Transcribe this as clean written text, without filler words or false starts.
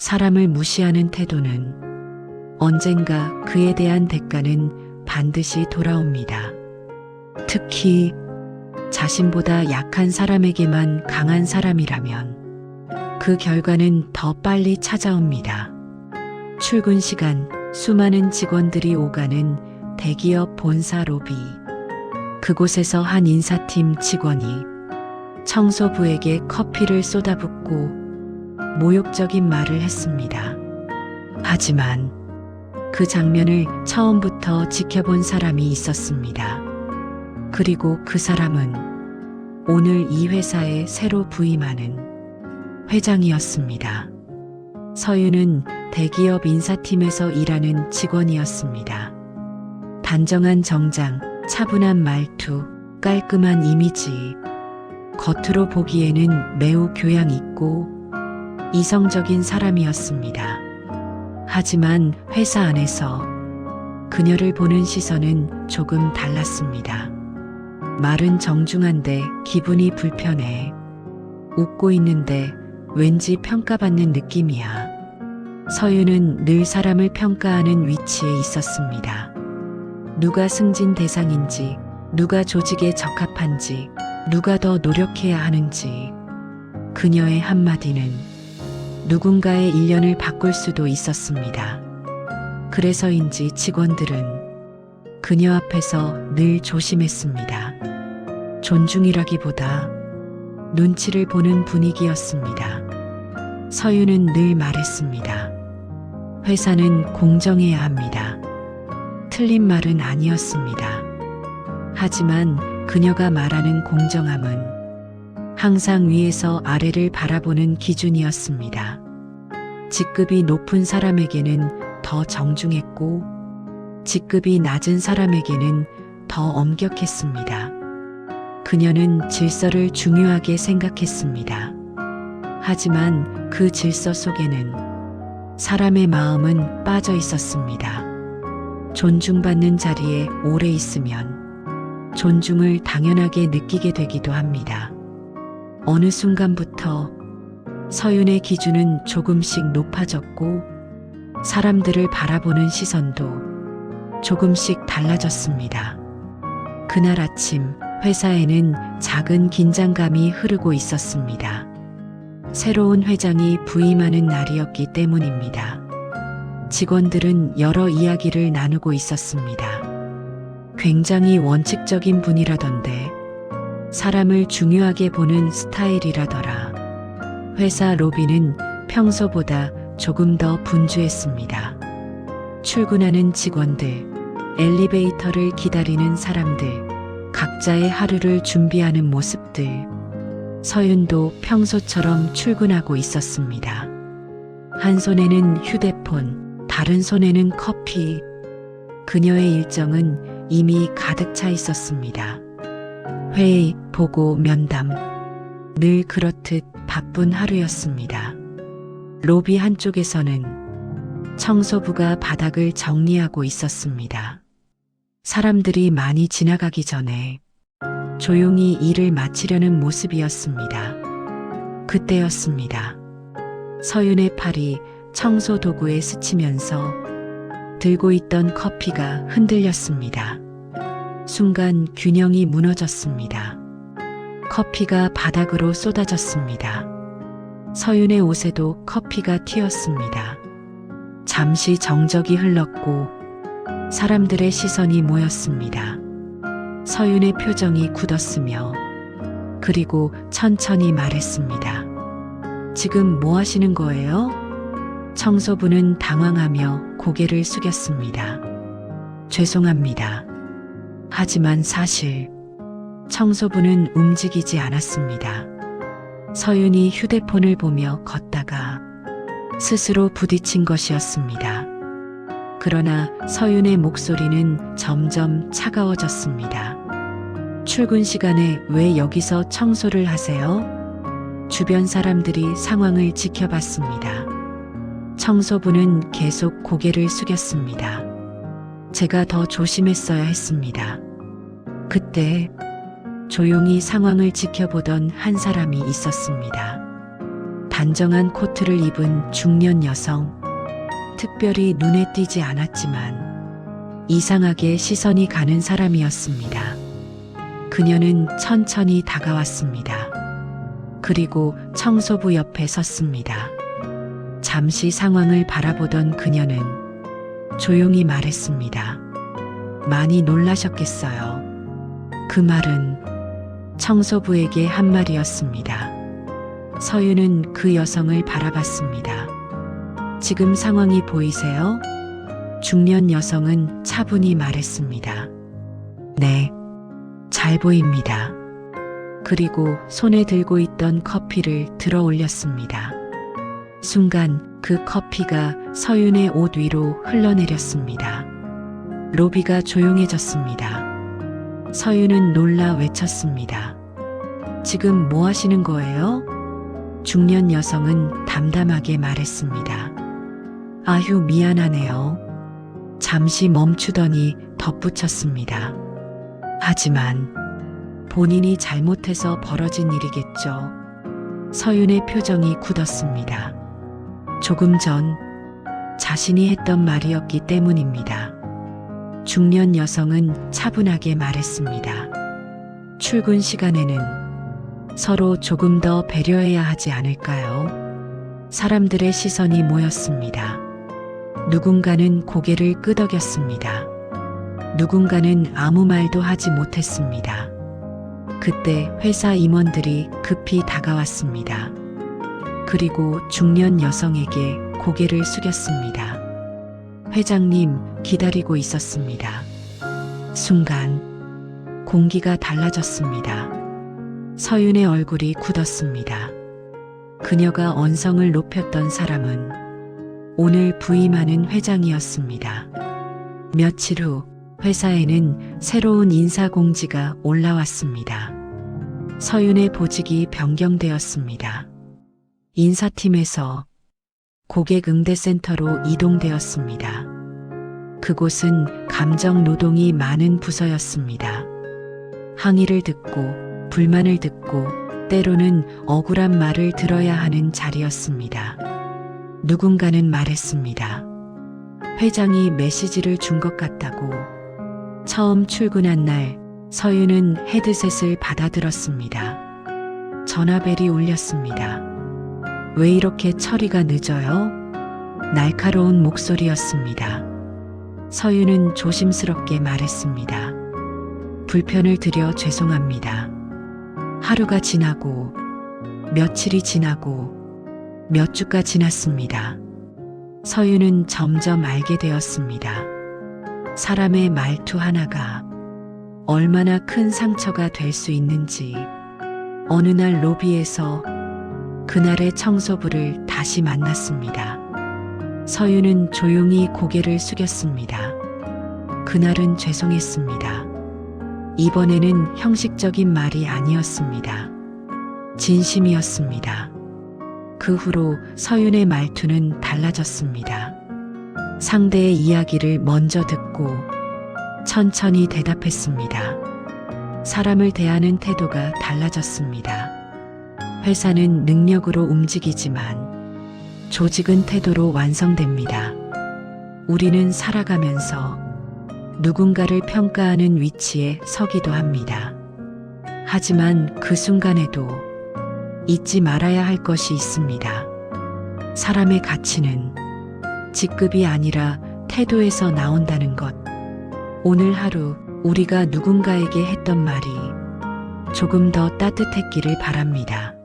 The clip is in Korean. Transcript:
사람을 무시하는 태도는 언젠가 그에 대한 대가는 반드시 돌아옵니다. 특히 자신보다 약한 사람에게만 강한 사람이라면 그 결과는 더 빨리 찾아옵니다. 출근 시간 수많은 직원들이 오가는 대기업 본사 로비. 그곳에서 한 인사팀 직원이 청소부에게 커피를 쏟아붓고 모욕적인 말을 했습니다. 하지만 그 장면을 처음부터 지켜본 사람이 있었습니다. 그리고 그 사람은 오늘 이 회사에 새로 부임하는 회장이었습니다. 서윤은 대기업 인사팀에서 일하는 직원이었습니다. 단정한 정장, 차분한 말투, 깔끔한 이미지. 겉으로 보기에는 매우 교양 있고 이성적인 사람이었습니다. 하지만 회사 안에서 그녀를 보는 시선은 조금 달랐습니다. 말은 정중한데 기분이 불편해. 웃고 있는데 왠지 평가받는 느낌이야. 서윤은 늘 사람을 평가하는 위치에 있었습니다. 누가 승진 대상인지, 누가 조직에 적합한지, 누가 더 노력해야 하는지. 그녀의 한마디는 누군가의 일년을 바꿀 수도 있었습니다. 그래서인지 직원들은 그녀 앞에서 늘 조심했습니다. 존중이라기보다 눈치를 보는 분위기였습니다. 서윤은 늘 말했습니다. 회사는 공정해야 합니다. 틀린 말은 아니었습니다. 하지만 그녀가 말하는 공정함은 항상 위에서 아래를 바라보는 기준이었습니다. 직급이 높은 사람에게는 더 정중했고 직급이 낮은 사람에게는 더 엄격했습니다. 그녀는 질서를 중요하게 생각했습니다. 하지만 그 질서 속에는 사람의 마음은 빠져 있었습니다. 존중받는 자리에 오래 있으면 존중을 당연하게 느끼게 되기도 합니다. 어느 순간부터 서윤의 기준은 조금씩 높아졌고 사람들을 바라보는 시선도 조금씩 달라졌습니다. 그날 아침 회사에는 작은 긴장감이 흐르고 있었습니다. 새로운 회장이 부임하는 날이었기 때문입니다. 직원들은 여러 이야기를 나누고 있었습니다. 굉장히 원칙적인 분이라던데, 사람을 중요하게 보는 스타일이라더라. 회사 로비는 평소보다 조금 더 분주했습니다. 출근하는 직원들, 엘리베이터를 기다리는 사람들, 각자의 하루를 준비하는 모습들. 서윤도 평소처럼 출근하고 있었습니다. 한 손에는 휴대폰, 다른 손에는 커피. 그녀의 일정은 이미 가득 차 있었습니다. 회의, 보고, 면담. 늘 그렇듯 바쁜 하루였습니다. 로비 한쪽에서는 청소부가 바닥을 정리하고 있었습니다. 사람들이 많이 지나가기 전에 조용히 일을 마치려는 모습이었습니다. 그때였습니다. 서윤의 팔이 청소 도구에 스치면서 들고 있던 커피가 흔들렸습니다. 순간 균형이 무너졌습니다. 커피가 바닥으로 쏟아졌습니다. 서윤의 옷에도 커피가 튀었습니다. 잠시 정적이 흘렀고 사람들의 시선이 모였습니다. 서윤의 표정이 굳었으며 그리고 천천히 말했습니다. 지금 뭐 하시는 거예요? 청소부는 당황하며 고개를 숙였습니다. 죄송합니다. 하지만 사실 청소부는 움직이지 않았습니다. 서윤이 휴대폰을 보며 걷다가 스스로 부딪힌 것이었습니다. 그러나 서윤의 목소리는 점점 차가워졌습니다. 출근 시간에 왜 여기서 청소를 하세요? 주변 사람들이 상황을 지켜봤습니다. 청소부는 계속 고개를 숙였습니다. 제가 더 조심했어야 했습니다. 그때 조용히 상황을 지켜보던 한 사람이 있었습니다. 단정한 코트를 입은 중년 여성. 특별히 눈에 띄지 않았지만 이상하게 시선이 가는 사람이었습니다. 그녀는 천천히 다가왔습니다. 그리고 청소부 옆에 섰습니다. 잠시 상황을 바라보던 그녀는 조용히 말했습니다. 많이 놀라셨겠어요. 그 말은 청소부에게 한 말이었습니다. 서윤은 그 여성을 바라봤습니다. 지금 상황이 보이세요? 중년 여성은 차분히 말했습니다. 네, 잘 보입니다. 그리고 손에 들고 있던 커피를 들어 올렸습니다. 순간 그 커피가 서윤의 옷 위로 흘러내렸습니다. 로비가 조용해졌습니다. 서윤은 놀라 외쳤습니다. 지금 뭐 하시는 거예요? 중년 여성은 담담하게 말했습니다. 아휴, 미안하네요. 잠시 멈추더니 덧붙였습니다. 하지만 본인이 잘못해서 벌어진 일이겠죠. 서윤의 표정이 굳었습니다. 조금 전 자신이 했던 말이었기 때문입니다. 중년 여성은 차분하게 말했습니다. 출근 시간에는 서로 조금 더 배려해야 하지 않을까요? 사람들의 시선이 모였습니다. 누군가는 고개를 끄덕였습니다. 누군가는 아무 말도 하지 못했습니다. 그때 회사 임원들이 급히 다가왔습니다. 그리고 중년 여성에게 고개를 숙였습니다. 회장님, 기다리고 있었습니다. 순간 공기가 달라졌습니다. 서윤의 얼굴이 굳었습니다. 그녀가 언성을 높였던 사람은 오늘 부임하는 회장이었습니다. 며칠 후 회사에는 새로운 인사공지가 올라왔습니다. 서윤의 보직이 변경되었습니다. 인사팀에서 고객응대센터로 이동되었습니다. 그곳은 감정 노동이 많은 부서였습니다. 항의를 듣고 불만을 듣고 때로는 억울한 말을 들어야 하는 자리였습니다. 누군가는 말했습니다. 회장이 메시지를 준 것 같다고. 처음 출근한 날 서윤은 헤드셋을 받아들었습니다. 전화벨이 울렸습니다. 왜 이렇게 처리가 늦어요? 날카로운 목소리였습니다. 서윤은 조심스럽게 말했습니다. 불편을 드려 죄송합니다. 하루가 지나고 며칠이 지나고 몇 주가 지났습니다. 서윤은 점점 알게 되었습니다. 사람의 말투 하나가 얼마나 큰 상처가 될 수 있는지. 어느 날 로비에서 그날의 청소부를 다시 만났습니다. 서윤은 조용히 고개를 숙였습니다. 그날은 죄송했습니다. 이번에는 형식적인 말이 아니었습니다. 진심이었습니다. 그 후로 서윤의 말투는 달라졌습니다. 상대의 이야기를 먼저 듣고 천천히 대답했습니다. 사람을 대하는 태도가 달라졌습니다. 회사는 능력으로 움직이지만 조직은 태도로 완성됩니다. 우리는 살아가면서 누군가를 평가하는 위치에 서기도 합니다. 하지만 그 순간에도 잊지 말아야 할 것이 있습니다. 사람의 가치는 직급이 아니라 태도에서 나온다는 것. 오늘 하루 우리가 누군가에게 했던 말이 조금 더 따뜻했기를 바랍니다.